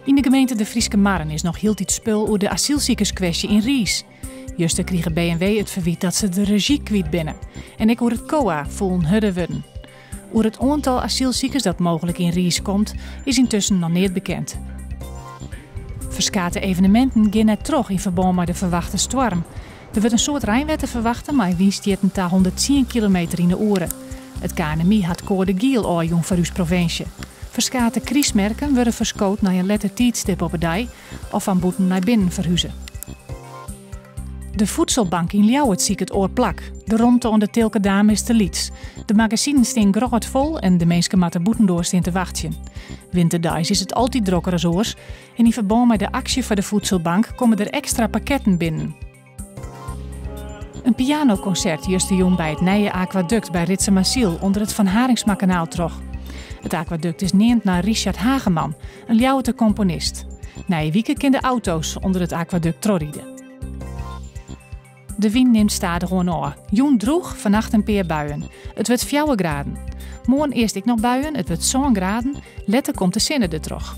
In de gemeente de Frieske Marren is nog heel iets spul over de asielziekerskwestie in Ries. Juist kregen B&W het verwijt dat ze de regie kwijt binnen. En ik hoor het COA voelen hudde worden. Over het aantal asielziekers dat mogelijk in Ries komt, is intussen nog niet bekend. Verskate evenementen gaan net terug in verband met de verwachte storm. Er wordt een soort rijnwetter verwachten, maar windstieten ta 110 km in de uur. Het KNMI had code geel aanjong voor uw provincie. Verskate kriesmerken worden verskoot naar een letter tijdstip op het dij of van boeten naar binnen verhuizen. De voedselbank in Ljouwert ziet het oor plak. De rondte aan de Tilkedame is te liets. De magazines staan groot vol en de mensen moeten boeten doorstaan te wachten. Winterdijs is het altijd drukker als oors. En in verband met de actie van de voedselbank komen er extra pakketten binnen. Een pianoconcert juist de jong bij het Nije Aquaduct bij Ritsemasiel onder het Van Haringsmakanaal trog. Het aquaduct is neemt naar Richard Hageman, een Ljouwerter componist. Na wieken kan de auto's onder het aquaduct trorrieden. De wind neemt stadig aan. Joen droeg, vannacht een paar buien. Het wordt 4 graden. Morgen eerst ik nog buien, het wordt zo'n graden. Letter komt de zinnen er terug.